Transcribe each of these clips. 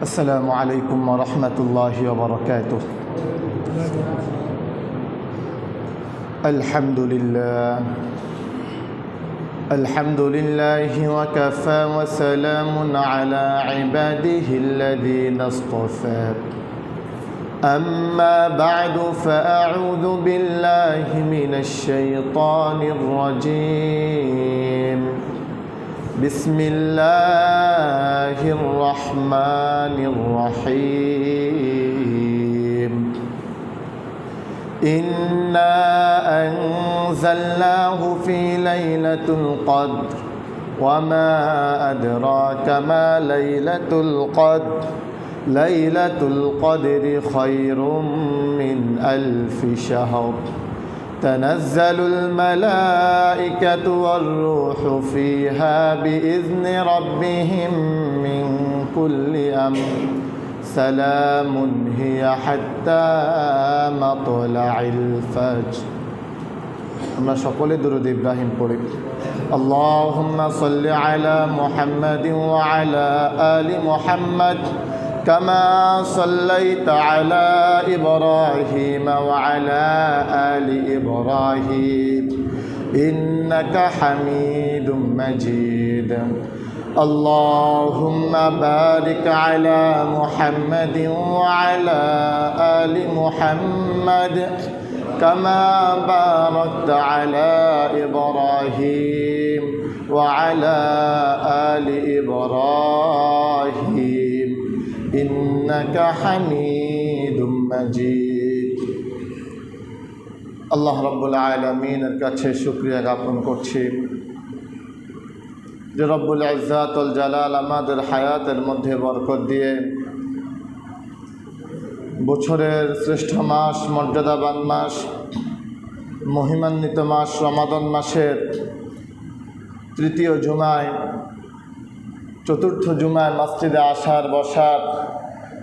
السلام عليكم ورحمة الله وبركاته. الحمد لله وكفى وسلام على عباده الذين اصطفى. أما بعد فأعوذ بالله من الشيطان الرجيم. بسم الله الرحمن الرحيم. إنا أنزلناه في ليلة القدر وما أدراك ما ليلة القدر. ليلة القدر خير من 1000 شهر. تنزل الملائكة والروح فيها بإذن ربهم من كل أمر. سلام هي حتى مطلع الفجر. আমরা সকলে দুরূদ ইব্রাহিম পড়ি। اللهم صل على محمد وعلى آل محمد كما صليت على إبراهيم وعلى آل إبراهيم إنك حميد مجيد. اللهم بارك على محمد وعلى آل محمد كما باركت على إبراهيم وعلى آل إبراهيم إنك حميد مجيد. আল্লাহ রব্বুল আলামিনের কাছে শুকরিয়া জ্ঞাপন করছি যে রব্বুল ইজ্জাত ওয়াল জালাল আমাদের হায়াতের মধ্যে বরকত দিয়ে বছরের শ্রেষ্ঠ মাস, মর্যাদাবান মাস, মহিমান্বিত মাস রমাদান মাসের তৃতীয় জুমায়, চতুর্থ জুমায় মসজিদে আসার, বসার,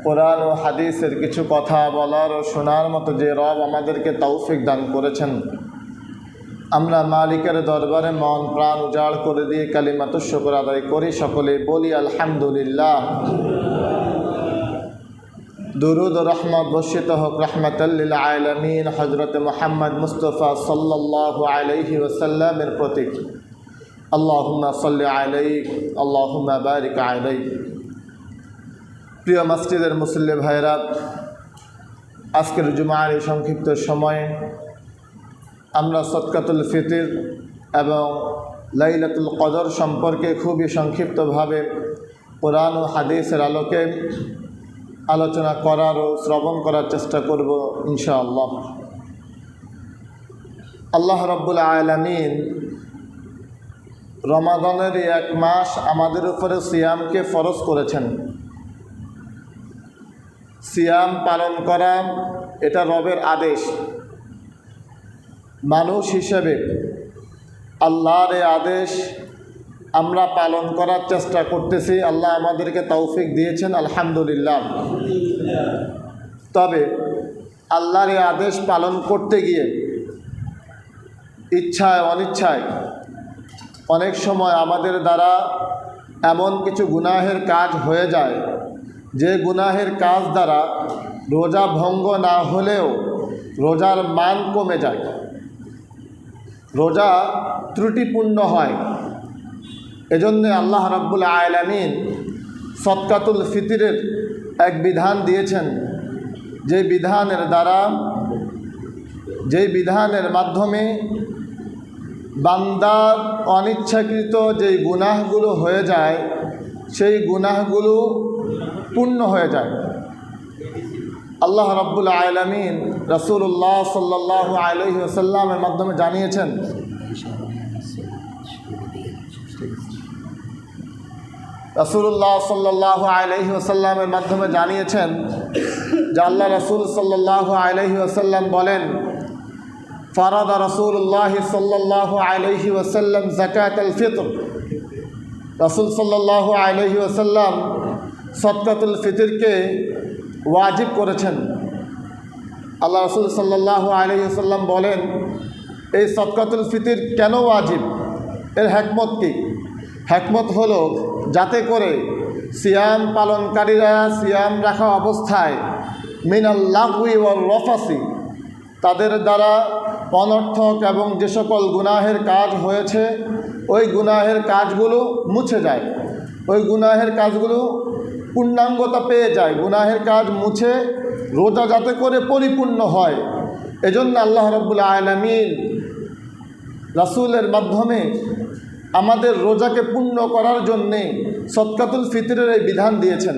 কোরআন ও হাদিসের কিছু কথা বলার ও শোনার মতো যে রব আমাদেরকে তৌফিক দান করেছেন, আমরা মালিকের দরবারে মন প্রাণ উজাড় করে দিয়ে কালিমাতুশ শুকর আদায় করি। সকলে বলি আলহামদুলিল্লাহ। দুরুদ ও রহমত বর্ষিত হোক রহমাতাল লিল আলামিন হযরত মুহাম্মদ মুস্তাফা সাল্লাল্লাহু আলাইহি ওয়াসাল্লামের প্রতি। আল্লাহুম্মা সাল্লি আলাইহি আল্লাহুম্মা বারিক আলাইহি। প্রিয় মসজিদের মুসল্লি ভাইরা, আজকের জুমার এই সংক্ষিপ্ত সময়ে আমরা সদকাতুল ফিতর এবং লাইলাতুল কদর সম্পর্কে খুবই সংক্ষিপ্তভাবে কোরআন ও হাদিসের আলোকে আলোচনা করার ও শ্রবণ করার চেষ্টা করব ইনশাআল্লাহ। আল্লাহ রাব্বুল আলামিন রমাদানের এক মাস আমাদের উপরে সিয়ামকে ফরজ করেছেন। সিয়াম পালন করা এটা রবের আদেশ। মানুষ হিসেবে আল্লাহর এই আদেশ আমরা পালন করার চেষ্টা করতেছি। আল্লাহ আমাদেরকে তৌফিক দিয়েছেন, আলহামদুলিল্লাহ। তবে আল্লাহর এই আদেশ পালন করতে গিয়ে ইচ্ছায় অনিচ্ছায় অনেক সময় আমাদের দ্বারা এমন কিছু গুনাহের কাজ হয়ে যায় যে গুনাহের কাজ দ্বারা রোজা ভঙ্গ না হলেও রোজার মান কমে যায়, রোজা ত্রুটিপূর্ণ হয়। এজন্য আল্লাহ রাব্বুল আলামিন সদকাতুল ফিতরের এক বিধান দিয়েছেন, যেই বিধানের মাধ্যমে বান্দার অনিচ্ছাকৃত যেই গুনাহগুলো হয়ে যায় সেই গুনাহগুলো পূর্ণ হয়ে যায়। আল্লাহ রাব্বুল আলামিন রাসূলুল্লাহ সাল্লাল্লাহু আলাইহি ওয়াসাল্লামের মাধ্যমে জানিয়েছেন, রাসূলুল্লাহ সাল্লাল্লাহু আলাইহি ওয়াসাল্লামের মাধ্যমে জানিয়েছেন যে আল্লাহ রাসূল সাল্লাল্লাহু আলাইহি ওয়াসাল্লাম বলেন, ফারাদা রাসূলুল্লাহ সাল্লাল্লাহু আলাইহি ওয়াসাল্লাম যাকাতুল ফিতর। রাসূল সাল্লাল্লাহু আলাইহি ওয়াসাল্লাম সদকাতুল ফিতরকে ওয়াজিব করেছেন। আল্লাহ রাসূল সাল্লাল্লাহু আলাইহি ওয়াসাল্লাম বলেন, এই সদকাতুল ফিতর কেন ওয়াজিব, এর হিকমত কি? হিকমত হলো যাতে করে সিয়াম পালনকারীরা সিয়াম রাখা অবস্থায় মিনাল লাগউই ওয়াল রফাসি, তাদের দ্বারা অনর্থক এবং যে সকল গুনাহের কাজ হয়েছে ওই গুনাহের কাজগুলো মুছে যায়, ওই গুনাহের কাজগুলো পূর্ণাঙ্গতা পেয়ে যায়, গুনাহের কাজ মুছে রোজা যাতে করে পরিপূর্ণ হয়। এজন্য আল্লাহ রাব্বুল আলামিন রাসূলের মাধ্যমে আমাদের রোজাকে পূর্ণ করার জন্যে সদকাতুল ফিতরের এই বিধান দিয়েছেন।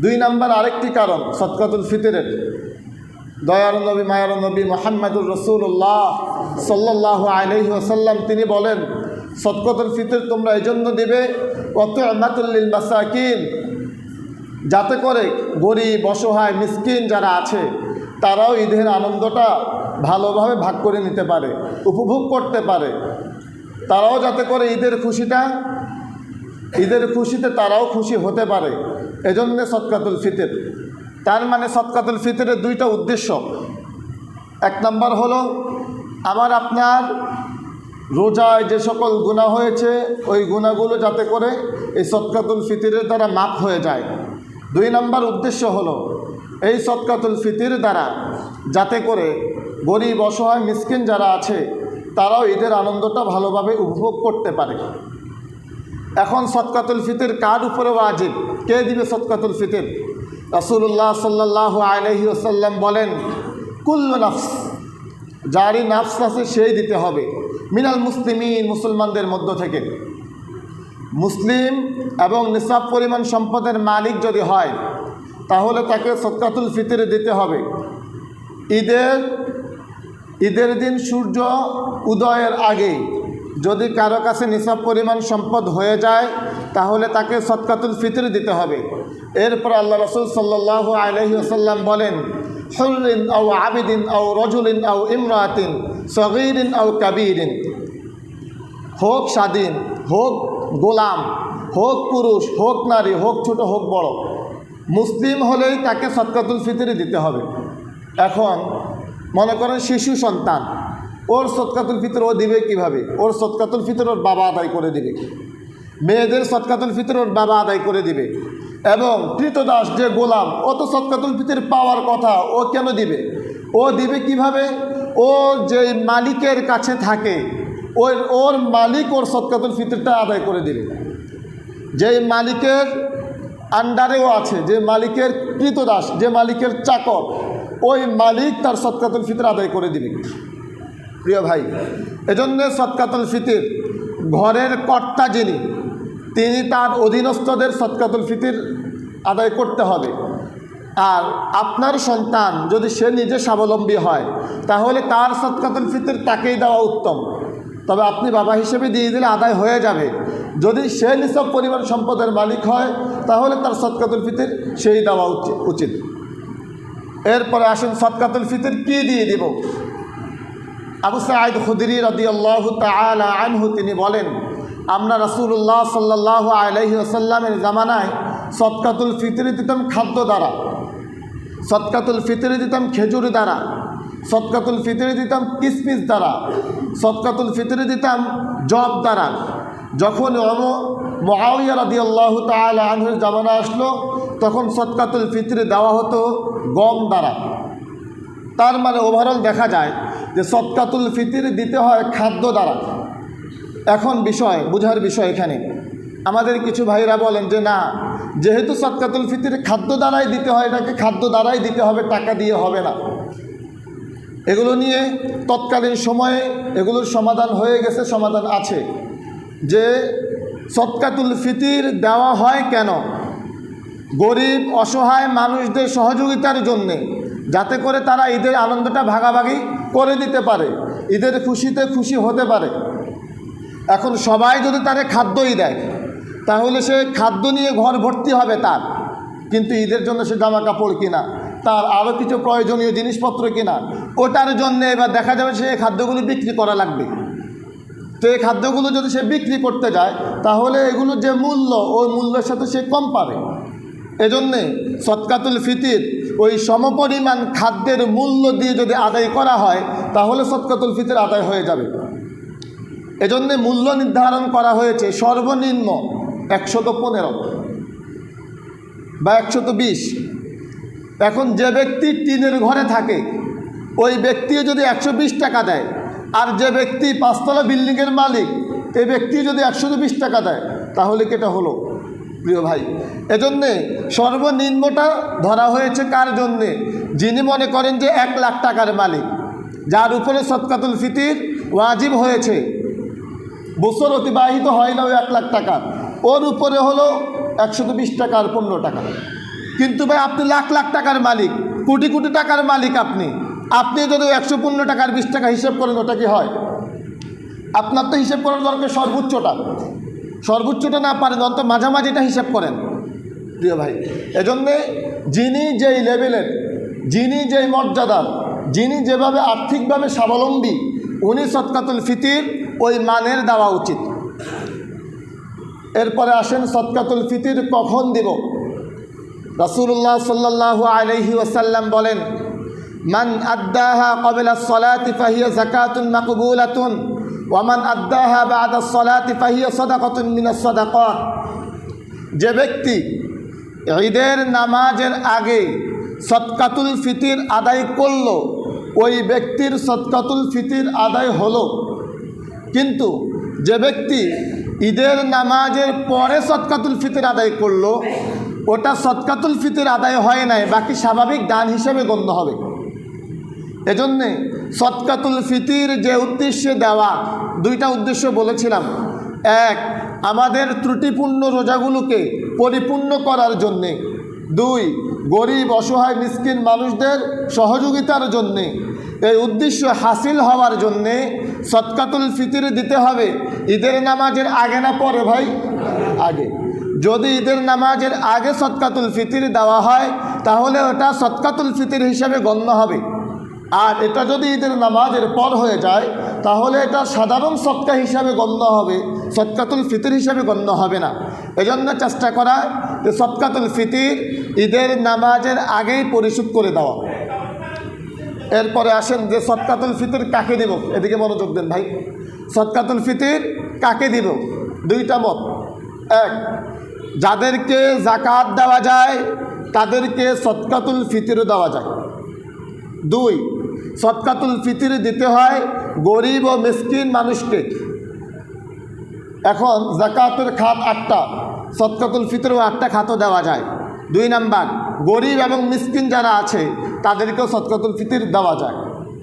2 নম্বর আরেকটি কারণ সদকাতুল ফিতরের, দয়ার নবী মায়ার নবী মুহাম্মদুর রাসূলুল্লাহ সাল্লাল্লাহু আলাইহি ওয়াসাল্লাম তিনি বলেন, সদকাতুল ফিতর তোমরা এই জন্য দিবে ওয়াতু'মাতুল লিল মাসাকিন, যাতে করে গরিব অসহায় মিসকিন যারা আছে তারাও ঈদের আনন্দটা ভালোভাবে ভাগ করে নিতে পারে, উপভোগ করতে পারে, তারাও যাতে করে ঈদের খুশিতে তারাও খুশি হতে পারে। এজন্যে সদকাতুল ফিতর। তার মানে সদকাতুল ফিতরের 2টা উদ্দেশ্য। 1 নম্বর হলো আমার আপনার রোজায় যে সকল গুনাহ হয়েছে ওই গুনাহগুলো যাতে করে এই সদকাতুল ফিতরের দ্বারা মাফ হয়ে যায়। 2 নম্বর উদ্দেশ্য হলো এই সদকাতুল ফিতর দ্বারা যাতে করে গরিব অসহায় মিসকিন যারা আছে তারাও ঈদের আনন্দটা ভালোভাবে উপভোগ করতে পারে। এখন সদকাতুল ফিতর কার উপরে ওয়াজিব? কে দিবে সদকাতুল ফিতর? রাসূলুল্লাহ সাল্লাল্লাহু আলাইহি ওয়াসাল্লাম বলেন, কুল্লু নাফস, যারই নাফস আছে সেই দিতে হবে, মিনাল মুসলিমিন, মুসলমানদের মধ্য থেকে। মুসলিম এবং নিসাব পরিমাণ সম্পদের মালিক যদি হয় তাহলে তাকে সদকাতুল ফিতর দিতে হবে। ঈদের দিন সূর্য উদয়ের আগেই যদি কারো কাছে নিসাব পরিমাণ সম্পদ হয়ে যায় তাহলে তাকে সদকাতুল ফিতর দিতে হবে। এরপর আল্লাহ রাসূল সাল্লাল্লাহু আলাইহি ওয়াসাল্লাম বলেন, হুররিন আও আবিদিন আও রাজুলিন আও ইমরাতিন সগীরিন আও কাবীরিন, হোক স্বাধীন, হোক গোলাম, হোক পুরুষ, হোক নারী, হোক ছোট হোক বড়, মুসলিম হলেই তাকে সদকাতুল ফিতর দিতে হবে। এখন মনে করেন শিশু সন্তান, ওর সদকাতুল ফিতর ও দিবে কিভাবে? ওর সদকাতুল ফিতর ওর বাবা আদায় করে দিবে। মেয়েদের সদকাতুল ফিতর ওর বাবা আদায় করে দিবে। এবং কৃতদাস যে গোলাম, ও তো সদকাতুল ফিতর পাওয়ার কথা, ও কেন দিবে? ও দিবে কিভাবে? ও যে মালিকের কাছে থাকে ওর মালিক ওর সদকাতুল ফিতরটা আদায় করে দিবে। যে মালিকের আন্ডারেও আছে, যে মালিকের কৃতদাস, যে মালিকের চাকর, ওই মালিক তার সদকাতুল ফিতর আদায় করে দিবে। প্রিয় ভাই, এজন্যে সদকাতুল ফিতর ঘরের কর্তা যিনি, তিনি তার অধীনস্থদের সদকাতুল ফিতর আদায় করতে হবে। আর আপনার সন্তান যদি সে নিজে স্বাবলম্বী হয় তাহলে তার সদকাতুল ফিতর তাকেই দেওয়া উত্তম। তবে আপনি বাবা হিসেবে দিয়ে দিলে আদায় হয়ে যাবে। যদি সে নিসাব পরিমাণ সম্পদের মালিক হয় তাহলে তার সদকাতুল ফিতর সেই দেওয়া উচিত। এরপরে আসুন সদকাতুল ফিতর কি দিয়ে দিব। আবু সাঈদ খুদরি রাদিয়াল্লাহু তাআলা আনহু তিনি বলেন, আমরা রাসূলুল্লাহ সাল্লাল্লাহু আলাইহি ওয়াসাল্লামের জামানায় সদকাতুল ফিতর দিতাম খাদ্য দ্বারা, সদকাতুল ফিতর দিতাম খেজুর দ্বারা, সদকাতুল ফিতর দিতাম কিসমিস দ্বারা, সদকাতুল ফিতর দিতাম জব দ্বারা। যখন মুআবিয়া রাদিয়াল্লাহু তাআলা আনহুর জামানা আসলো তখন সদকাতুল ফিতর দেওয়া হতো গম দ্বারা। তার মানে ওভারঅল দেখা যায় যে সদকাতুল ফিতর দিতে হয় খাদ্য দ্বারা। এখন বুঝার বিষয় এখানে আমাদের কিছু ভাইরা বলেন যে না, যেহেতু সদকাতুল ফিতর খাদ্য দ্বারাই দিতে হয়, এটাকে খাদ্য দ্বারাই দিতে হবে, টাকা দিয়ে হবে না। এগুলো নিয়ে তৎকালীন সময়ে এগুলোর সমাধান হয়ে গেছে, সমাধান আছে যে সদকাতুল ফিতর দেওয়া হয় কেন? গরিব অসহায় মানুষদের সহযোগিতার জন্যে, যাতে করে তারা ঈদের আনন্দটা ভাগাভাগি করে দিতে পারে, ঈদের খুশিতে খুশি হতে পারে। এখন সবাই যদি তারে খাদ্যই দেয় তাহলে সে খাদ্য নিয়ে ঘর ভর্তি হবে তার, কিন্তু ঈদের জন্য সে জামা কাপড় কিনা, তার আরও কিছু প্রয়োজনীয় জিনিসপত্র কিনা, ওটার জন্য এবার দেখা যাবে সে খাদ্যগুলো বিক্রি করা লাগবে। তো এই খাদ্যগুলো যদি সে বিক্রি করতে যায় তাহলে এগুলোর যে মূল্য, ওই মূল্যের সাথে সে কম পাবে। এজন্যে সদকাতুল ফিতর ওই সমপরিমাণ খাদ্যের মূল্য দিয়ে যদি আদায় করা হয় তাহলে সদকাতুল ফিতর আদায় হয়ে যাবে। এজন্যে মূল্য নির্ধারণ করা হয়েছে সর্বনিম্ন 115 বা 120। এখন যে ব্যক্তি টিনের ঘরে থাকে ওই ব্যক্তিও যদি 120 টাকা দেয়, আর যে ব্যক্তি 5 তলা বিল্ডিংয়ের মালিক এই ব্যক্তি যদি 120 টাকা দেয়, তাহলে কেটা হলো প্রিয় ভাই? এজন্যে সর্বনিম্নটা ধরা হয়েছে কার জন্যে? যিনি মনে করেন যে 1 লাখ টাকার মালিক, যার উপরে সদকাতুল ফিতির ওয়াজিব হয়েছে, বছর অতিবাহিত হয় না ওই 1 লাখ টাকা, ওর উপরে হলো 120 টাকা আর 15 টাকা। কিন্তু ভাই আপনি লাখ লাখ টাকার মালিক, কোটি কোটি টাকার মালিক, আপনি যদি 115 টাকার 20 টাকা হিসেব করেন, ওটা কি হয়? আপনার তো হিসেব করার দরকার সর্বোচ্চটা না পারেন, অন্তত মাঝামাঝিটা হিসেব করেন প্রিয় ভাই। এজন্যে যিনি যেই লেভেলের, যিনি যেই মর্যাদার, যিনি যেভাবে আর্থিকভাবে স্বাবলম্বী, উনি সদকাতুল ফিতির ওই মানের দেওয়া উচিত। এরপরে আসেন সদকাতুল ফিতির কখন দিব। রাসূলুল্লাহ সাল্লাল্লাহু আলাইহি ওয়াসাল্লাম বলেন, মান আদ্দাহা ক্বাবলা আস-সালাতি ফাহিয়া যাকাতুন মাকবুলাতুন ওয়া মান আদ্দাহা বা'দা আস-সালাতি ফাহিয়া সাদাকাতুন মিনাস সাদাকাত। যে ব্যক্তি ঈদের নামাজের আগে সদকাতুল ফিতির আদায় করল, ওই ব্যক্তির সদকাতুল ফিতির আদায় হলো। কিন্তু যে ব্যক্তি ঈদের নামাজের পরে সদকাতুল ফিতির আদায় করলো, ওটা সদকাতুল ফিতির আদায় হয় নাই, বাকি স্বাভাবিক দান হিসেবে গণ্য হবে। এজন্যে সদকাতুল ফিতির যে উদ্দেশ্যে দেওয়া, 2টা উদ্দেশ্য বলেছিলাম। 1, আমাদের ত্রুটিপূর্ণ রোজাগুলোকে পরিপূর্ণ করার জন্যে। 2, গরিব অসহায় মিসকিন মানুষদের সহযোগিতার জন্যে। এই উদ্দেশ্য হাসিল হওয়ার জন্যে সদকাতুল ফিতির দিতে হবে। ঈদের নামাজের আগে না পরে ভাই? আগে। যদি ঈদের নামাজের আগে সদকাতুল ফিতির দেওয়া হয়, তাহলে ওটা সদকাতুল ফিতির হিসাবে গণ্য হবে। আর এটা যদি ঈদের নামাজের পর হয়ে যায়, তাহলে এটা সাধারণ সদকা হিসাবে গণ্য হবে, সদকাতুল ফিতির হিসাবে গণ্য হবে না। এজন্য চেষ্টা করা যে সদকাতুল ফিতির ঈদের নামাজের আগেই পরিশোধ করে দেওয়া। এরপরে আসেন যে সদকাতুল ফিতির কাকে দিব, এদিকে মনোযোগ দেন ভাই। সদকাতুল ফিতির কাকে দিব? 2টা মত। 1, যাদেরকে যাকাত দেওয়া যায় তাদেরকে সদকাতুল ফিতিরও দেওয়া যায়। 2, সদকাতুল ফিতির দিতে হয় গরিব ও মিসকিন মানুষকে। এখন যাকাতের খাত 8টা, সদকাতুল ফিতরও 8টা খাতও দেওয়া যায়। 2 নাম্বার, গরিব এবং মিসকিন যারা আছে তাদেরকেও সদকাতুল ফিতর দেওয়া যায়।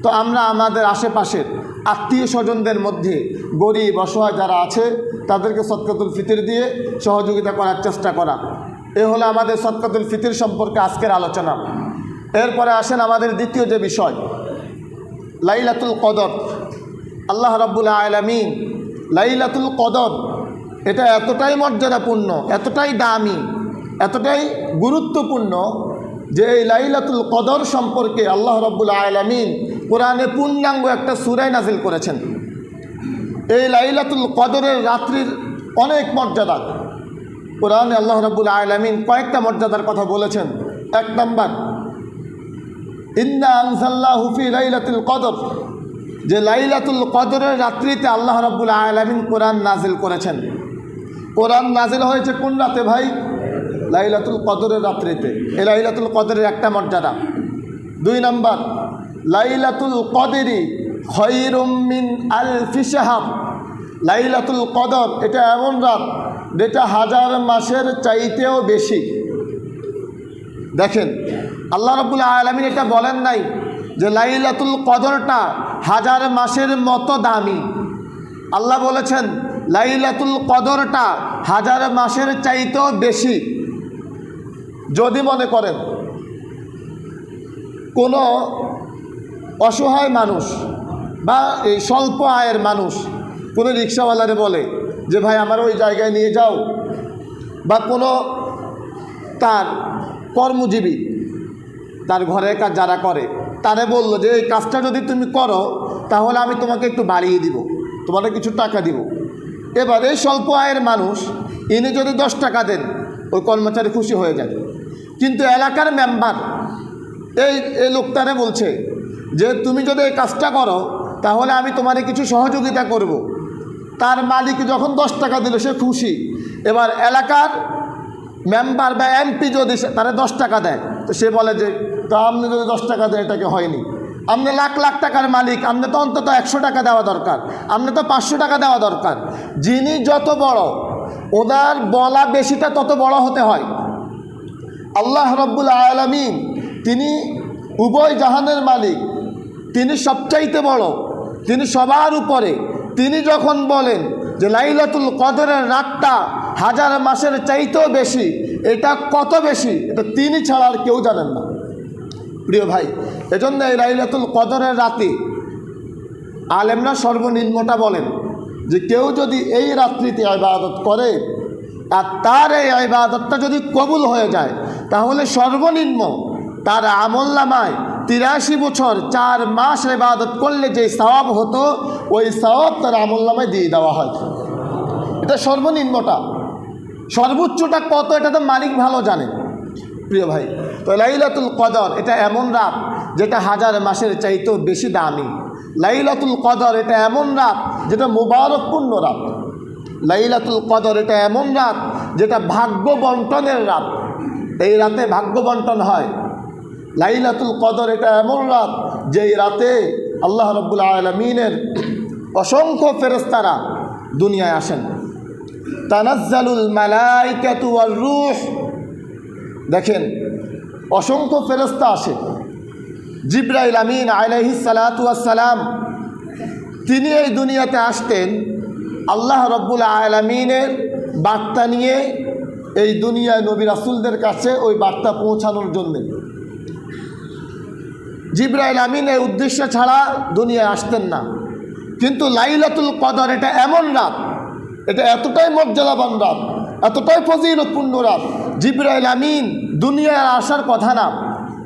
তো আমরা আমাদের আশেপাশের আত্মীয় স্বজনদের মধ্যে গরিব অসহায় যারা আছে তাদেরকে সদকাতুল ফিতর দিয়ে সহযোগিতা করার চেষ্টা করা। এ হলো আমাদের সদকাতুল ফিতর সম্পর্কে আজকের আলোচনা। এরপরে আসেন আমাদের দ্বিতীয় যে বিষয়, লাইলাতুল কদর। আল্লাহ রাব্বুল আলামিন লাইলাতুল কদর, এটা এতটাই মর্যাদাপূর্ণ, এতটাই দামি, এতটাই গুরুত্বপূর্ণ যে এই লাইলাতুল কদর সম্পর্কে আল্লাহ রাব্বুল আলামিন কোরআনে পূর্ণাঙ্গ একটা সূরা নাজিল করেছেন। এই লাইলাতুল কদরের রাত্রির অনেক মর্যাদা। কোরআনে আল্লাহ রাব্বুল আলামিন কয়েকটা মর্যাদার কথা বলেছেন। 1 নাম্বার, ইন্না আনজালনাহু ফি লাইলাতুল কদর, যে লাইলাতুল কদরের রাত্রিতে আল্লাহ রাব্বুল আলামিন কোরআন নাজিল করেছেন। কোরআন নাজিল হয়েছে কোন রাতে ভাই? লাইলাতুল কদরের রাত্রিতে। এই লাইলাতুল কদরের একটা মর্যাদা। 2 নাম্বার, লাইলাতুল কদরি খায়রুম মিন আলফি শাহর। লাইলাতুল কদর এটা এমন রাত যেটা 1000 মাসের চাইতেও বেশি। দেখেন আল্লাহ রাব্বুল আলামিন এটা বলেন নাই যে লাইলাতুল কদরটা 1000 মাসের মতো দামি। আল্লাহ বলেছেন লাইলাতুল কদরটা 1000 মাসের চাইতেও বেশি। যদি মনে করেন কোনো অসহায় মানুষ বা এই স্বল্প আয়ের মানুষ কোনো রিক্সাওয়ালারে বলে যে ভাই আমার ওই জায়গায় নিয়ে যাও, বা কোনো তার কর্মজীবী তার ঘরের কাজ যারা করে তারে বলল যে এই কাজটা যদি তুমি করো তাহলে আমি তোমাকে একটু বাড়িয়ে দিব, তোমাকে কিছু টাকা দিব। এবার এই স্বল্প আয়ের মানুষ ইনি যদি 10 টাকা দেন, ওই কর্মচারী খুশি হয়ে যায়। কিন্তু এলাকার মেম্বার এই লোকটারে বলছে যে তুমি যদি এই কাজটা করো তাহলে আমি তোমারে কিছু সহযোগিতা করব। তার মালিক যখন 10 টাকা দিল সে খুশি, এবার এলাকার মেম্বার বা এমপি যদি তারা 10 টাকা দেয়, তো সে বলে যে তা আপনি যদি 10 টাকা দেয় এটাকে হয়নি, আপনি লাখ লাখ টাকার মালিক, আপনি তো অন্তত 100 টাকা দেওয়া দরকার, আপনি তো 500 টাকা দেওয়া দরকার। যিনি যত বড় ওনার বলা বেশিটা তত বড় হতে হয়। আল্লাহ রব্বুল আলামিন তিনি উভয় জাহানের মালিক, তিনি সবচাইতে বড়, তিনি সবার উপরে। তিনি যখন বলেন যে লাইলাতুল কদরের রাতটা 1000 মাসের চাইতেও বেশি, এটা কত বেশি এটা তিনি ছাড়া আর কেউ জানেন না। প্রিয় ভাই, এজন্য এই লাইলাতুল কদরের রাতে আলেমরা সর্বনিম্নটা বলেন যে কেউ যদি এই রাত্রিতে ইবাদত করে আর তার এই ইবাদতটা যদি কবুল হয়ে যায়, তাহলে সর্বনিম্ন তার আমলনামায় 83 বছর 4 মাস ইবাদত করলে যে সওয়াব হতো, ওই সওয়াব তার আমলনামায় দিয়ে দেওয়া হয়। এটা সর্বনিম্নটা। সর্বোচ্চটা কত এটা তো মালিক ভালো জানেন। প্রিয় ভাই, তো লাইলাতুল কদর এটা এমন রাত যেটা 1000 মাসের চাইতেও বেশি দামি। লাইলাতুল কদর এটা এমন রাত যেটা মুবারকপূর্ণ রাত। লাইলাতুল কদর এটা এমন রাত যেটা ভাগ্য বন্টনের রাত। এই রাতে ভাগ্য বন্টন হয়। লাইলাতুল কদর এটা এমন রাত যেই রাতে আল্লাহ রাব্বুল আলামিনের অসংখ্য ফেরেশতারা দুনিয়ায় আসেন। তানাজ্জালুল মালাইকাতু ওয়ার রূহ, দেখেন অসংখ্য ফেরেশতা আসে। জিবরাইল আমিন আলাইহিস সালাতু ওয়াস সালাম তিনি এই দুনিয়াতে আসতেন আল্লাহ রাব্বুল আলামিনের বার্তা নিয়ে এই দুনিয়ায় নবী রাসূলদের কাছে ওই বার্তা পৌঁছানোর জন্য। জিবরাইল আমিন এই উদ্দেশ্য ছাড়া দুনিয়ায় আসতেন না। কিন্তু লাইলাতুল কদর এটা এমন রাত, এটা এতটাই মর্যাদাবান রাত, এতটাই ফজিলতপূর্ণ রাত, জিবরাইল আমিন দুনিয়ায় আসার কথা না,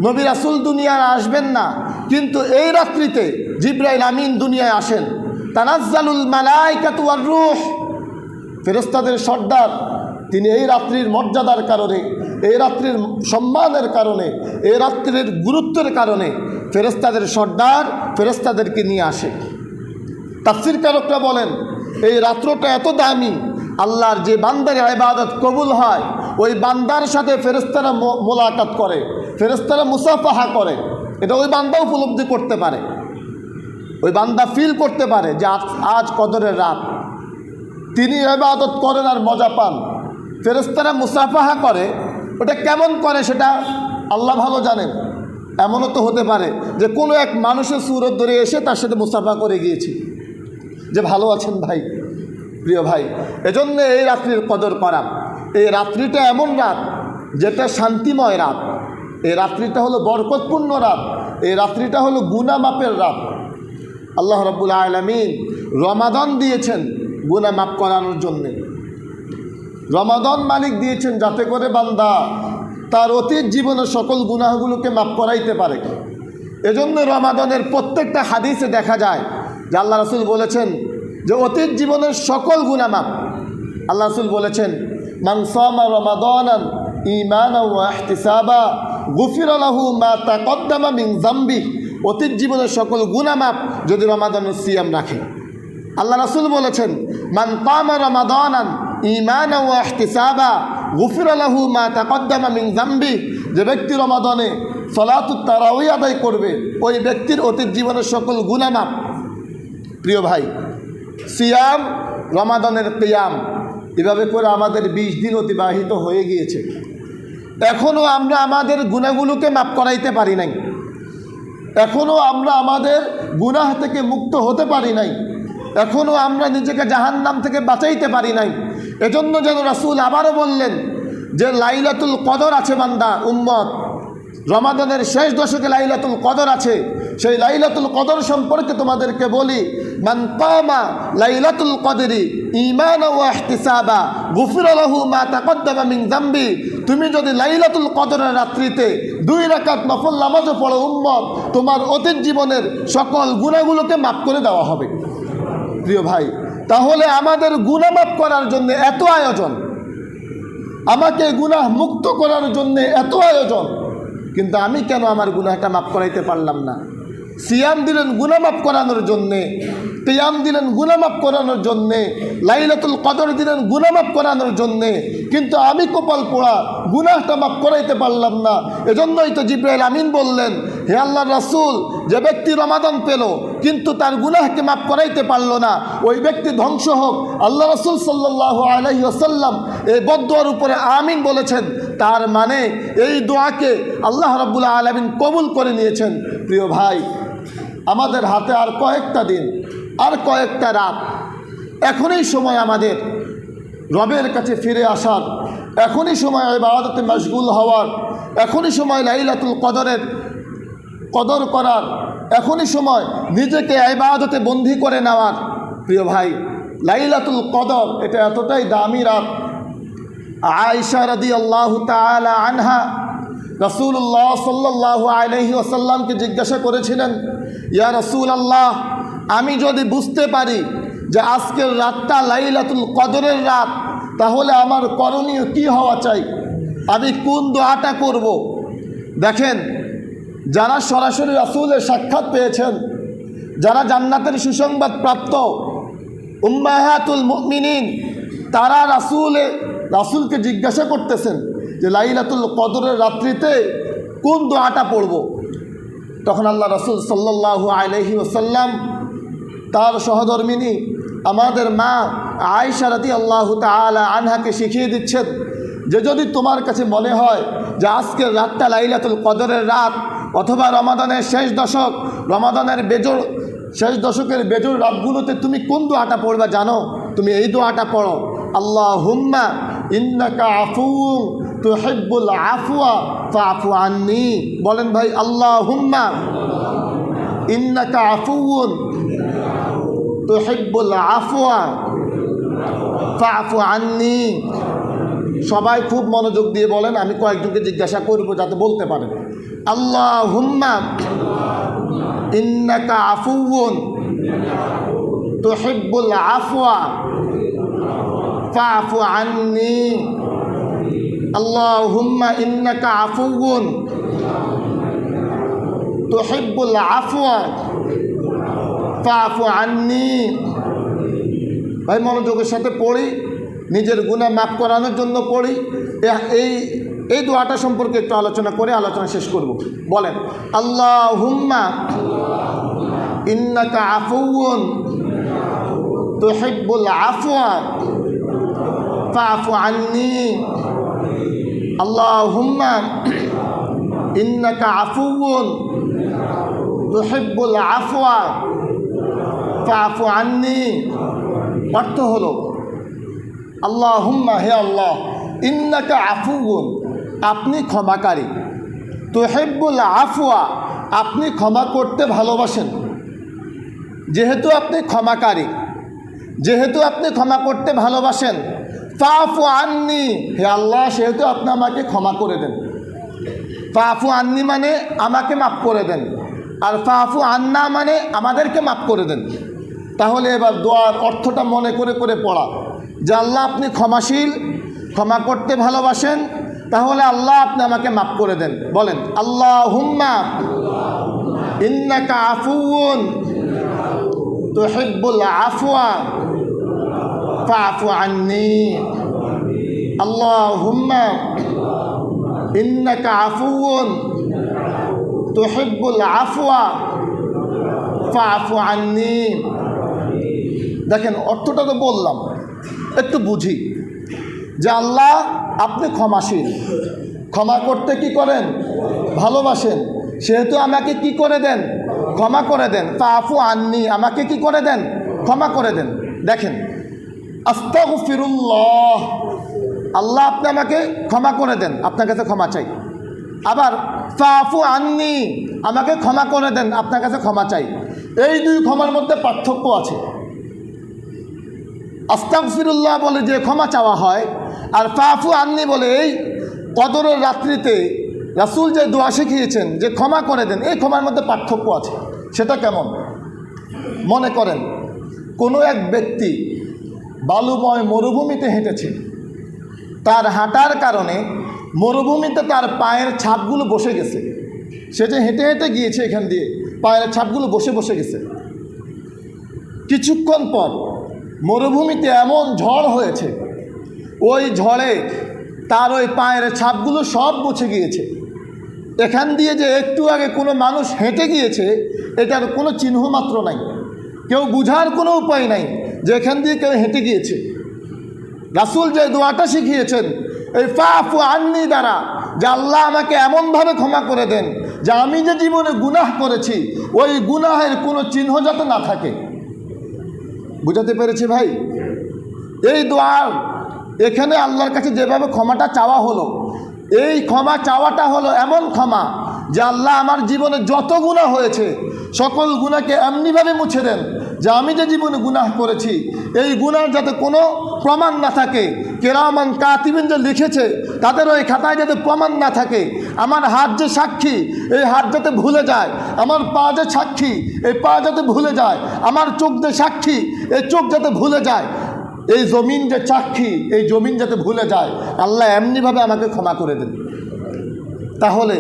নবী রাসূল দুনিয়ায় আসবেন না, কিন্তু এই রাত্রিতে জিবরাইল আমিন দুনিয়ায় আসেন। তানাজ্জালুল মালাইকাতু ওয়ার রূহ, ফেরেশতাদের সর্দার তিনি এই রাত্রির মর্যাদার কারণে, এই রাত্রির সম্মানের কারণে, এই রাত্রির গুরুত্বের কারণে ফেরেশতাদের সর্দার ফেরেশতাদেরকে নিয়ে আসে। তাফসীর কারকরা বলেন এই রাত্রটা এত দামি, আল্লাহর যে বান্দার ইবাদত কবুল হয় ওই বান্দার সাথে ফেরেশতারা মোলাকাত করে, ফেরেশতারা মুসাফাহা করে। এটা ওই বান্দা উপলব্ধি করতে পারে, ওই বান্দা ফিল করতে পারে যে আজ কদরের রাত। তিনি ইবাদত করেন আর মজা পান। ফেরেশতারা মুসাফাহা করে, ওটা কেমন করে সেটা আল্লাহ ভালো জানেন। এমনও তো হতে পারে যে কোনো এক মানুষের সুরত ধরে এসে তার সাথে মুসাফা করে গিয়েছি যে ভালো আছেন ভাই। প্রিয় ভাই, এজন্য এই রাত্রির কদর করা। এই রাত্রিটা এমন রাত যেটা শান্তিময় রাত, এই রাত্রিটা হলো বরকতপূর্ণ রাত, এই রাত্রিটা হলো গুনাহ মাপের রাত। আল্লাহ রাব্বুল আলামিন রমাদান দিয়েছেন গুনাহ মাপ করানোর জন্যে। রমাদান মালিক দিয়েছেন যাতে করে বান্দা তার অতীত জীবনের সকল গুনাহগুলোকে মাপ করাইতে পারে। এজন্য রমাদানের প্রত্যেকটা হাদিসে দেখা যায় যে আল্লাহ রাসূল বলেছেন যে অতীত জীবনের সকল গুনাহ মাপ। আল্লাহ রাসূল বলেছেন মান সামা রমাদানান ঈমানান ওয়া ইহতিসাবা গুফিরা লাহু মা তাকদ্দামা মিন যামবি। অতীত জীবনের সকল গুনাহ মাপ যদি রমাদানের সিয়াম রাখে। আল্লাহ রাসূল বলেছেন মান কামা রমাদানান ঈমানান ওয়া ইহতিসাবা গুফিরা লাহু মা তাকদ্দামা মিন যামবি। যে ব্যক্তি রমাদানে সালাতুত তারাউই আদায় করবে ওই ব্যক্তির অতীত জীবনের সকল গুনাহ মাপ। প্রিয় ভাই, সিয়াম, রমাদানের কিয়াম, এভাবে করে আমাদের 20 দিন অতিবাহিত হয়ে গিয়েছে। এখনও আমরা আমাদের গুনাহগুলোকে মাপ করাইতে পারি নাই, এখনও আমরা আমাদের গুনাহ থেকে মুক্ত হতে পারি নাই, এখনও আমরা নিজেকে জাহান্নাম থেকে বাঁচাইতে পারি নাই। এজন্য যেন রাসূল আবারও বললেন যে লাইলাতুল কদর আছে বান্দা উম্মত, রমাদানের শেষ দশকে লাইলাতুল কদর আছে। সেই লাইলাতুল কদর সম্পর্কে তোমাদেরকে বলি, মান কামা লাইলাতুল কদরি ঈমানান ওয়া ইহতিসাবা গুফিরা লাহু মা তাকদ্দামা মিন যামবি। তুমি যদি লাইলাতুল কদরের রাত্রিতে 2 রাকাত নফল নামাজও পড়ো উম্মত, তোমার অতীত জীবনের সকল গুনাহগুলোকে মাফ করে দেওয়া হবে। প্রিয় ভাই, তাহলে আমাদের গুনাহ মাফ করার জন্য এত আয়োজন, আমাকে গুনাহ মুক্ত করার জন্য এত আয়োজন, কিন্তু আমি কেন আমার গুনাহটা মাফ করাইতে পারলাম না? সিয়াম দিলেন গুনাহ মাফ করানোর জন্যে, কিয়াম দিলেন গুনাহ মাফ করানোর জন্যে, লাইলাতুল কদর দিলেন গুনাহ মাফ করানোর জন্যে, কিন্তু আমি কপাল পোড়া গুনাহটা মাফ করাইতে পারলাম না। এজন্যই তো জিবরাইল আমিন বললেন, হে আল্লাহর রাসূল, যে ব্যক্তি রমাদান পেল কিন্তু তার গুনাহকে মাফ করাইতে পারল না, ওই ব্যক্তি ধ্বংস হোক। আল্লাহ রাসূল সাল্লাল্লাহু আলাইহি ওয়াসাল্লাম এই বদদুয়ার উপরে আমিন বলেছেন। তার মানে এই দোয়াকে আল্লাহ রাব্বুল আলামিন কবুল করে নিয়েছেন। প্রিয় ভাই, আমাদের হাতে আর কয়েকটা দিন, আর কয়েকটা রাত। এখনই সময় আমাদের রবের কাছে ফিরে আসার, এখনই সময় ইবাদতে মশগুল হওয়ার, এখনই সময় লাইলাতুল কদরের কদর করার, এখনই সময় নিজেকে ইবাদতে বন্দী করে নেওয়ার। প্রিয় ভাই, লাইলাতুল কদর এটা এতটাই দামি রাত। আয়েশা রাদিয়াল্লাহু তাআলা আনহা রাসূলুল্লাহ সাল্লাল্লাহু আলাইহি ওয়াসাল্লামকে জিজ্ঞাসা করেছিলেন, ইয়া রাসূলুল্লাহ, আমি যদি বুঝতে পারি যে আজকের রাতটা লাইলাতুল কদরের রাত, তাহলে আমার করণীয় কি হওয়া চাই? আমি কোন দোয়াটা করব? দেখেন, যারা সরাসরি রাসূলের সাক্ষাৎ পেয়েছেন, যারা জান্নাতের সুসংবাদ প্রাপ্ত উম্মাহাতুল মুমিনিন, তারা রাসূলকে জিজ্ঞাসা করতেছেন যে লাইলাতুল কদরের রাত্রিতে কোন দোয়াটা পড়ব। তখন আল্লাহ রাসূল সাল্লাল্লাহু আলাইহি ওয়াসাল্লাম তার সহধর্মিনী আমাদের মা আয়েশা রাদিয়াল্লাহু তাআলা আনহাকে শিখিয়ে দিচ্ছেন যে যদি তোমার কাছে মনে হয় যে আজকের রাতটা লাইলাতুল কদরের রাত, অথবা রমাদানের শেষ দশক, রমাদানের শেষ দশকের বেজোড় রাতগুলোতে তুমি কোন দোয়াটা পড়বা জানো? তুমি এই দোয়াটা পড়ো, আল্লাহুম্মা ইন্নাকা আফুউন তুহিব্বুল আফওয়া ফাআফু আন্নি। বলেন ভাই, আল্লাহুম্মা ইন্নাকা আফুউন তুহিব্বুল আফওয়া ফাআফু আন্নি। সবাই খুব মনোযোগ দিয়ে বলেন, আমি কয়েকজনকে জিজ্ঞাসা করব যাতে বলতে পারেন। আল্লাহুম্মা ইন্নাকা আফুউন তুহিব্বুল আফওয়া ফাআফু আন্নি। আল্লাহুম্মা ইন্নাকা আফুউন তুহিব্বুল আফওয়া ফাআফু আন্নি। ভাই, মনোযোগের সাথে পড়ি, নিজের গুনাহ মাফ করানোর জন্য পড়ি। এই দোয়াটা সম্পর্কে একটু আলোচনা করে আলোচনা শেষ করব। বলেন, আল্লাহুম্মা ইন্নাকা আফুউন তুহিব্বুল আফওয়া ফাআফু আন্নি। আল্লাহুম্মা ইন্নাকা আফুউন তুহিব্বুল আফওয়া ফাআফু আন্নি। অর্থ হলো, আল্লাহুম্মা, হে আল্লাহ, ইন্নাকা আফুউন, আপনি ক্ষমাকারী, তুহিব্বুল আফওয়া, আপনি ক্ষমা করতে ভালোবাসেন। যেহেতু আপনি ক্ষমাকারী, যেহেতু আপনি ক্ষমা করতে ভালোবাসেন, ফাআফু আন্নি, হে আল্লাহ, সেহেতু আপনি আমাকে ক্ষমা করে দেন। ফাআফু আন্নি মানে আমাকে মাফ করে দেন, আর ফাআফু আন্না মানে আমাদেরকে মাফ করে দেন। তাহলে এবার দোয়ার অর্থটা মনে করে করে পড়া, যে আল্লাহ আপনি ক্ষমাশীল, ক্ষমা করতে ভালোবাসেন, তাহলে আল্লাহ আপনি আমাকে মাফ করে দেন। বলেন, আল্লাহুম্মা ইন্নাকা আফুউন তুহিব্বুল আফওয়া ফাআফু আন্নি। আল্লাহুম্মা ইন্নাকা আফুউন তুহিব্বুল আফওয়া ফাআফু আন্নি। দেখেন, অর্থটা তো বললাম, একটু বুঝি যে আল্লাহ আপনি ক্ষমাশীল, ক্ষমা করতে কি করেন? ভালোবাসেন। সেহেতু আমাকে কি করে দেন? ক্ষমা করে দেন। ফাআফু আন্নি, আমাকে কি করে দেন? ক্ষমা করে দেন। দেখেন, আস্তাগফিরুল্লাহ, আল্লাহ আপনি আমাকে ক্ষমা করে দেন, আপনার কাছে ক্ষমা চাই। আবার ফাআফু আন্নি, আমাকে ক্ষমা করে দেন, আপনার কাছে ক্ষমা চাই। এই দুই ক্ষমার মধ্যে পার্থক্য আছে। আস্তাগফিরুল্লাহ বলে যে ক্ষমা চাওয়া হয়, আর ফাআফু আন্নি বলে এই কদরের রাত্রিতে রাসূল যে দোয়া শিখিয়েছেন যে ক্ষমা করে দেন, এই ক্ষমার মধ্যে পার্থক্য আছে। সেটা কেমন? মনে করেন কোনো এক ব্যক্তি বালুময় মরুভূমিতে হেঁটেছে, তার হাঁটার কারণে মরুভূমিতে তার পায়ের ছাপগুলো বসে গেছে। সে যে হেঁটে হেঁটে গিয়েছে এখান দিয়ে, পায়ের ছাপগুলো বসে বসে গেছে। কিছুক্ষণ পর মরুভূমিতে এমন ঝড় হয়েছে, ওই ঝড়ে তার ওই পায়ের ছাপগুলো সব মুছে গিয়েছে। এখান দিয়ে যে একটু আগে কোনো মানুষ হেঁটে গিয়েছে এটার কোনো চিহ্ন মাত্র নাই, কেউ বুঝার কোনো উপায় নাই যে এখান দিয়ে কেউ হেঁটে গিয়েছে। রাসূল যে দোয়াটা শিখিয়েছেন এই ফাফু আন্নি দ্বারা, যে আল্লাহ আমাকে এমনভাবে ক্ষমা করে দেন যে আমি যে জীবনে গুনাহ করেছি ওই গুনাহের কোনো চিহ্ন যাতে না থাকে। বুঝাতে পেরেছি ভাই? এই দোয়ার এখানে আল্লাহর কাছে যেভাবে ক্ষমাটা চাওয়া হলো, এই ক্ষমা চাওয়াটা হলো এমন ক্ষমা যে আল্লাহ আমার জীবনে যত গুনাহ হয়েছে সকল গুনাহকে এমনিভাবে মুছে দেন যে আমি যে জীবনে গুনাহ করেছি এই গুনার যাতে কোনো প্রমাণ না থাকে। কিরামান কাতিবিন যে লিখেছে তাদের ওই খাতায় যাতে প্রমাণ না থাকে। আমার হাত যে সাক্ষী এই হাত যাতে ভুলে যায়, আমার পা যে সাক্ষী এই পা যাতে ভুলে যায়, আমার চোখ যে সাক্ষী এই চোখ যাতে ভুলে যায়, এই জমিন যে সাক্ষী এই জমিন যাতে ভুলে যায়, আল্লাহ এমনিভাবে আমাকে ক্ষমা করে দেন। তাহলে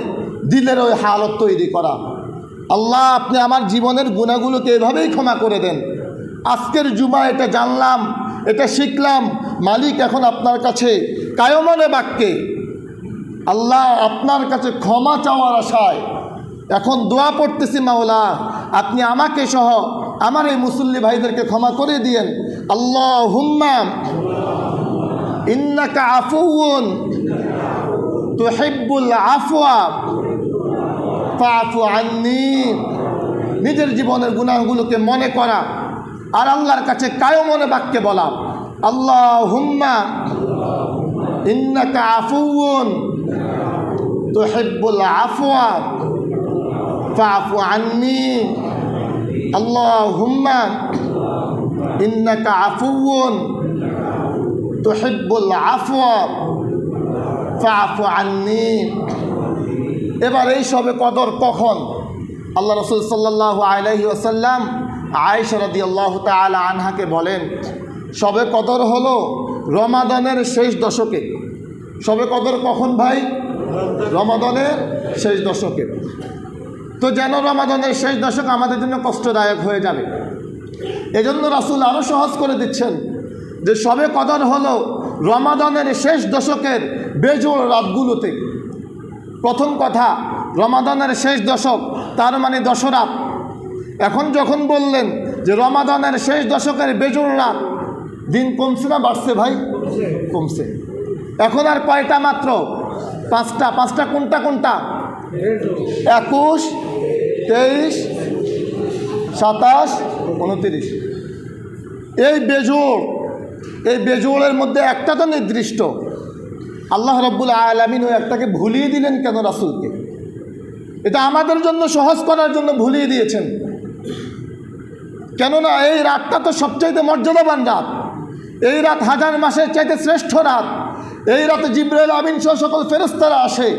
দিলের ওই হালত তৈরি করা, আল্লাহ আপনি আমার জীবনের গুনাহগুলোকে এভাবেই ক্ষমা করে দেন। আজকের জুমা এটা জানলাম, এটা শিখলাম। মালিক এখন আপনার কাছে কায়মনে বাক্যে আল্লাহ আপনার কাছে ক্ষমা চাওয়ার আশায় এখন দোয়া পড়তেছি, মাওলা আপনি আমাকে সহ আমার এই মুসল্লি ভাইদেরকে ক্ষমা করে দিয়েন। আল্লাহুম্মা ইন্নাকা আফুউন তুহিব্বুল আফওয়া ফাআফু আন্নি। নিজের জীবনের গুনাহগুলোকে মনে করা আর আল্লাহর কাছে কায়মনে বাক্যে বলা, আল্লাহুম্মা ইন্নাকা আফুউন তুহিব্বুল আফওয়া ফাআফু আন্নি। আল্লাহুম্মা ইন্নাকা আফুউন তুহিব্বুল আফওয়া ফাআফু আন্নি। এবার এই সবে কদর কখন? আল্লাহ রাসূল সাল্লাল্লাহু আলাইহি ওয়াসাল্লাম আয়েশা রাদিয়াল্লাহু তাআলা আনহাকে বলেন, সবে কদর হলো রমাদানের শেষ দশকে। সবে কদর কখন ভাই? রমাদানের শেষ দশকে। তো যেন রমাদানের শেষ দশক আমাদের জন্য কষ্টদায়ক হয়ে যাবে, এজন্য রাসূল আরও সহজ করে দিচ্ছেন যে সবে কদর হলো রমাদানের শেষ দশকের বেজোড় রাতগুলোতে। প্রথম কথা, রমাদানের শেষ দশক তার মানে দশরাত। এখন যখন বললেন যে রমাদানের শেষ দশকের বেজোড় রাত, দিন কমছে না বাড়ছে ভাই? কমছে। এখন আর কয়টা মাত্র? পাঁচটা। পাঁচটা কোনটা কোনটা? 21, 23, 27, 29। এই বেজোড়ের মধ্যে একটা তো নির্দিষ্ট। আল্লাহ রাব্বুল আলামিন ওই একটাকে ভুলিয়ে দিলেন কেন রাসূলকে? এটা আমাদের জন্য সহজ করার জন্য ভুলিয়ে দিয়েছেন। কেননা এই রাতটা তো সবচাইতে মর্যাদাবান রাত। এই রাত হাজার মাসের চাইতে শ্রেষ্ঠ রাত। এই রাতে জিবরাইল আমিন সহ সকল ফেরেশতারা আসে।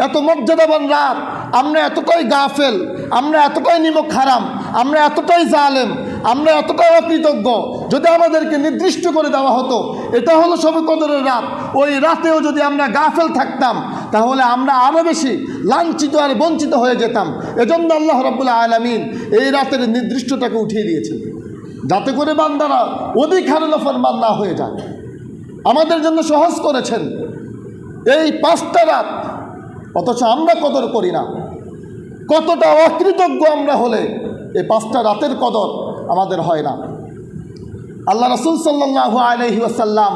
এত মর্যাদাবান রাত আমরা এতটাই গাফেল, আমরা এতটাই নিমক হারাম, আমরা এতটাই জালেম, আমরা এতটাই অকৃতজ্ঞ। যদি আমাদেরকে নির্দিষ্ট করে দেওয়া হতো এটা হলো শবে কদরের রাত, ওই রাতেও যদি আমরা গাফেল থাকতাম তাহলে আমরা আরও বেশি লাঞ্ছিত আর বঞ্চিত হয়ে যেতাম। এজন্য আল্লাহ রাব্বুল আলামিন এই রাতের নির্দিষ্টতাকে উঠিয়ে দিয়েছেন যাতে করে বান্দারা অধিক হারে নাফরমান না হয়ে যায়। আমাদের জন্য সহজ করেছেন এই 5টা রাত, অথচ আমরা কদর করি না। কতটা অকৃতজ্ঞ আমরা হলে এই 5টা রাতের কদর আমাদের হয় না। আল্লাহ রাসূল সাল্লাল্লাহু আলাইহি ওয়াসাল্লাম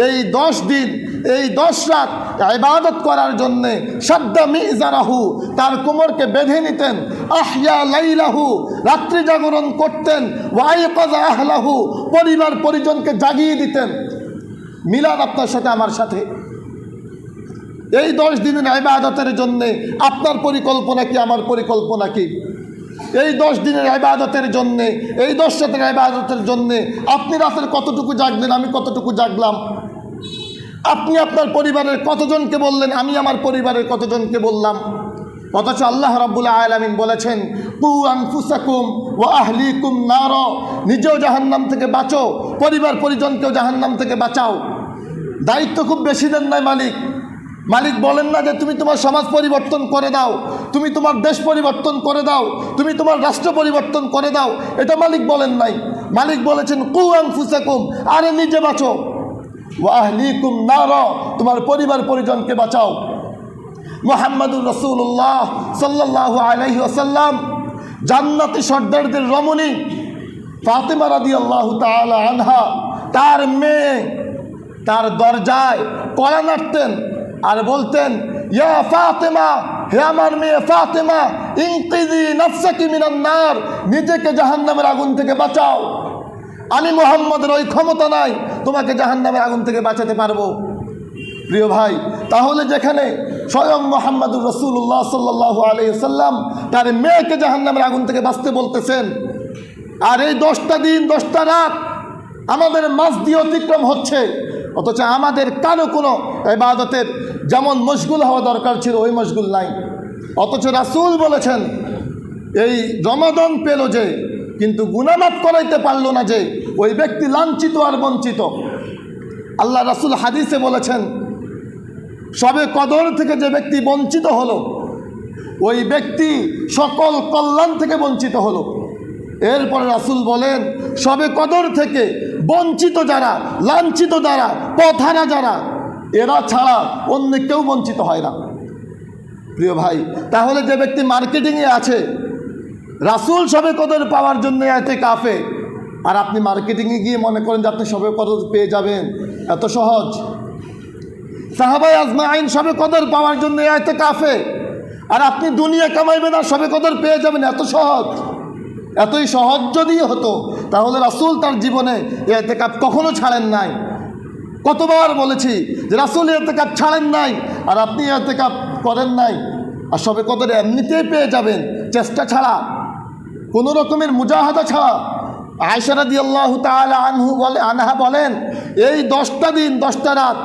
এই 10 দিন, এই 10 রাত ইবাদত করার জন্যে সাদ্দা মিজারাহু, তার কোমরকে বেঁধে নিতেন। আহয়া লাইলাহু, রাত্রি জাগরণ করতেন। ওয়াইকাযা আহলাহু, পরিবার পরিজনকে জাগিয়ে দিতেন। মিলান আপনার সাথে আমার সাথে। এই 10 দিনের ইবাদতের জন্যে আপনার পরিকল্পনা কি, আমার পরিকল্পনা কি? এই 10 দিনের ইবাদতের জন্যে, এই 10 রাতের ইবাদতের জন্যে আপনি রাতের কতটুকু জাগলেন, আমি কতটুকু জাগলাম? আপনি আপনার পরিবারের কতজনকে বললেন, আমি আমার পরিবারের কতজনকে বললাম? অথচ আল্লাহ রাব্বুল আলামিন বলেছেন, কু আনফুসাকুম ওয়া আহলিকুম নার, নিজেও জাহান্নাম থেকে বাঁচো, পরিবার পরিজনকেও জাহান্নাম থেকে বাঁচাও। দায়িত্ব খুব বেশি দেন নাই মালিক, মালিক বলেন না যে তুমি তোমার সমাজ পরিবর্তন করে দাও, তুমি তোমার দেশ পরিবর্তন করে দাও, তুমি তোমার রাষ্ট্র পরিবর্তন করে দাও, এটা মালিক বলেন নাই। মালিক বলেছেন কু আনফুসাকুম, আরে নিজে বাঁচো, ওয়া আহলিকুম নারা, তোমার পরিবার পরিজনকে বাঁচাও। মুহাম্মাদুর রাসূলুল্লাহ সাল্লাল্লাহু আলাইহি ওয়াসাল্লাম জান্নাতি সর্দারদের রমণী ফাতেমা রাদিয়াল্লাহু তাআলা আনহা, তার মেয়ে তার দরজায় কড়া নাড়তেন আর বলতেন, ইয়া ফাতেমা, হে আমার মেয়ে ফাতেমা, ইনকিযি নাফসাকি মিনান নার, নিজেকে জাহান্নামের আগুন থেকে বাঁচাও। আমি মুহাম্মদের ওই ক্ষমতা নাই তোমাকে জাহান্নামের আগুন থেকে বাঁচাতে পারবো। প্রিয় ভাই, তাহলে যেখানে স্বয়ং মুহাম্মাদুর রাসূলুল্লাহ সাল্লাল্লাহু আলাইহি ওয়াসাল্লাম তার মেয়েকে জাহান্নামের আগুন থেকে বাঁচতে বলতেছেন, আর এই 10টা দিন 10টা রাত আমাদের মাঝ দিয়ে অতিক্রম হচ্ছে, অথচ আমাদের কারো কোনো ইবাদতের যেমন মশগুল হওয়া দরকার ছিল ওই মশগুল নাই। অথচ রাসূল বলেছেন, এই রমাদান পেল যে কিন্তু গুনাহ মাফ করাইতে পারল না যে, ওই ব্যক্তি লাঞ্ছিত আর বঞ্চিত। আল্লাহ রাসূল হাদিসে বলেছেন, সবে কদর থেকে যে ব্যক্তি বঞ্চিত হলো, ওই ব্যক্তি সকল কল্যাণ থেকে বঞ্চিত হলো। এরপরে রাসূল বলেন, সবে কদর থেকে বঞ্চিত যারা, লাঞ্ছিত যারা, পথহারা যারা, এরা ছাড়া অন্য কেউ বঞ্চিত হয় না। প্রিয় ভাই, তাহলে যে ব্যক্তি মার্কেটিংয়ে আছে, রাসূল সবে কদর পাওয়ার জন্য ইতিকাফে, আর আপনি মার্কেটিংয়ে গিয়ে মনে করেন যে আপনি সবে কদর পেয়ে যাবেন, এত সহজ? সাহাবায়ে আজমাইন সবে কদর পাওয়ার জন্য ইতিকাফে, আর আপনি দুনিয়া কামাইবেন আর সবে কদর পেয়ে যাবেন, এত সহজ? এতই সহজ যদি হতো তাহলে রাসূল তার জীবনে ইতিকাফ কখনো ছাড়েন নাই। কতবার বলেছি যে রাসূল ইতিকাফ ছাড়েন নাই, আর আপনি ইতিকাফ করেন নাই, আর সবে কদর এমনিতেই পেয়ে যাবেন চেষ্টা ছাড়া, কোনো রকমের মুজাহাদা ছাড়া। আয়েশা রাদিয়াল্লাহু তাআলা আনহা বলেন, এই 10টা দিন 10টা রাত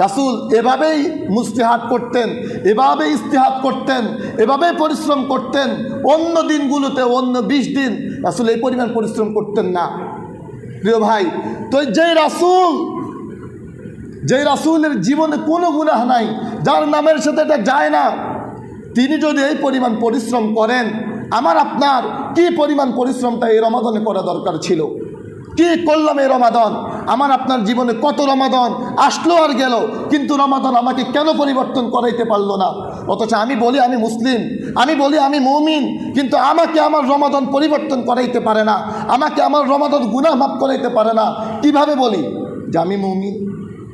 রাসূল এভাবেই মুস্তিহাদ করতেন, এভাবেই ইস্তিহাদ করতেন, এভাবেই পরিশ্রম করতেন। অন্য দিনগুলোতে, অন্য 20 দিন রাসূল এই পরিমাণ পরিশ্রম করতেন না। প্রিয় ভাই, তো যেই রাসূলের জীবনে কোনো গুনাহ নাই, যার নামের সাথে এটা যায় না, তিনি যদি এই পরিমাণ পরিশ্রম করেন, আমার আপনার কি পরিমাণ পরিশ্রমটা এই রমাদানে করা দরকার ছিল? কি করলাম এই রমাদান? আমার আপনার জীবনে কত রমাদান আসলো আর গেল, কিন্তু রমাদান আমাকে কেন পরিবর্তন করাইতে পারলো না? অথচ আমি বলি আমি মুসলিম, আমি বলি আমি মুমিন, কিন্তু আমাকে আমার রমাদান পরিবর্তন করাইতে পারে না, আমাকে আমার রমাদান গুনাহ মাফ করাইতে পারে না। কিভাবে বলি যে আমি মুমিন?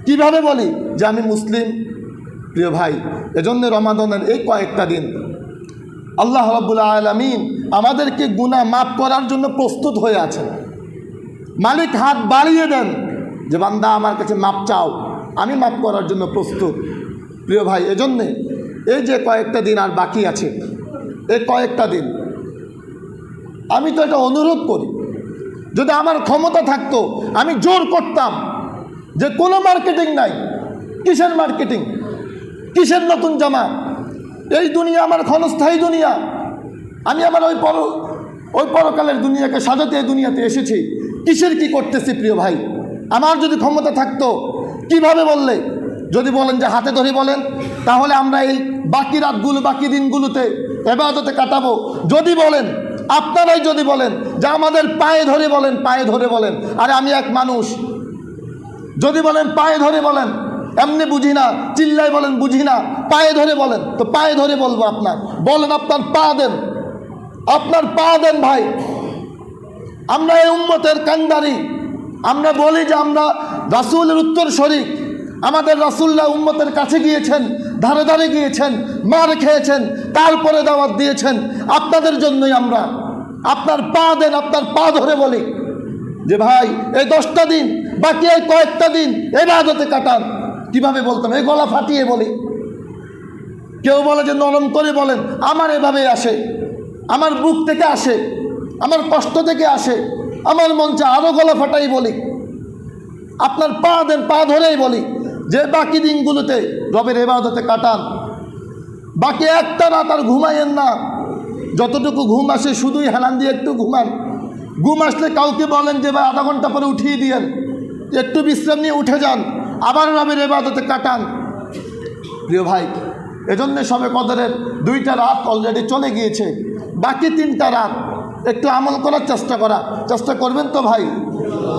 কিভাবে বলি যে আমি মুসলিম? প্রিয় ভাই, এজন্য রমাদানের এই কয়েকটা দিন আল্লাহ রাব্বুল আলামিন আমাদেরকে গুনাহ মাফ করার জন্য প্রস্তুত হয়ে আছেন। মালিক হাত বাড়িয়ে দেন যে বান্দা আমার কাছে মাপ চাও, আমি মাপ করার জন্য প্রস্তুত। প্রিয় ভাই, এজন্যে এই যে কয়েকটা দিন আর বাকি আছে, এই কয়েকটা দিন আমি তো এটা অনুরোধ করি, যদি আমার ক্ষমতা থাকতো আমি জোর করতাম যে কোনো মার্কেটিং নাই। কিসের মার্কেটিং? কিসের নতুন জামা? এই দুনিয়া আমার ক্ষণস্থায়ী দুনিয়া, আমি আমার ওই পরকালের দুনিয়াকে সাজাতে এই দুনিয়াতে এসেছি। কিসের কি করতেছি? প্রিয় ভাই, আমার যদি ক্ষমতা থাকতো, কিভাবে বললে, যদি বলেন যে হাতে ধরে বলেন, তাহলে আমরা এই বাকি রাতগুলো, বাকি দিনগুলোতে ইবাদতে কাটাবো। যদি বলেন, আপনারাই যদি বলেন যে আমাদের পায়ে ধরে বলেন, পায়ে ধরে বলেন, আরে আমি এক মানুষ, যদি বলেন পায়ে ধরে বলেন, এমনি বুঝি না, চিল্লাই বলেন বুঝি না, পায়ে ধরে বলেন, তো পায়ে ধরে বলবো। আপনার বলেন, আপনার পা দেন, আপনার পা দেন ভাই। আমরা এই উম্মতের কান্ডারি, আমরা বলি যে আমরা রাসূলের উত্তরসূরি। আমাদের রাসূলুল্লাহ উম্মতের কাছে গিয়েছেন, ধারে ধারে গিয়েছেন, মার খেয়েছেন, তারপরে দাওয়াত দিয়েছেন। আপনাদের জন্যই আমরা, আপনার পা দেন, আপনার পা ধরে বলি যে ভাই এই 10টা দিন বাকি, এই কয়েকটা দিন ইবাদতে কাটান। কিভাবে বলতাম? এই গলা ফাটিয়ে বলি। কেউ বলে যে নরম করে বলেন, আমার এভাবেই আসে, আমার বুক থেকে আসে, আমার কষ্ট থেকে আসে, আমার মন চায় আরও গলা ফাটাই বলি। আপনার পা দেন, পা ধরেই বলি যে বাকি দিনগুলোতে রবের ইবাদতে কাটান। বাকি একটা রাত আর ঘুমাইয়েন না, যতটুকু ঘুম আসে শুধুই হেলান দিয়ে একটু ঘুমান। ঘুম আসলে কাউকে বলেন যে ভাই আধা ঘন্টা পরে উঠিয়ে দিয়েন, একটু বিশ্রাম নিয়ে উঠে যান, আবার রবের ইবাদতে কাটান। প্রিয় ভাই, এজন্য শবে কদরের 2টা রাত অলরেডি চলে গিয়েছে, বাকি 3টা রাত একটু আমল করার চেষ্টা করবেন তো ভাই?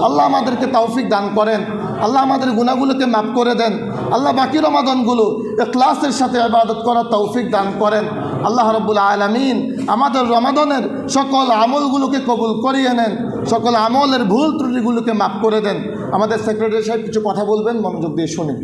আল্লাহ আমাদেরকে তৌফিক দান করেন, আল্লাহ আমাদের গুনাহগুলোকে মাফ করে দেন, আল্লাহ বাকি রমাদানগুলো ইখলাসের সাথে ইবাদত করার তৌফিক দান করেন। আল্লাহ রাব্বুল আলামিন আমাদের রমাদানের সকল আমলগুলোকে কবুল করিয়ে নেন, সকল আমলের ভুল ত্রুটিগুলোকে মাফ করে দেন। আমাদের সেক্রেটারি সাহেব কিছু কথা বলবেন, মনোযোগ দিয়ে শুনুন।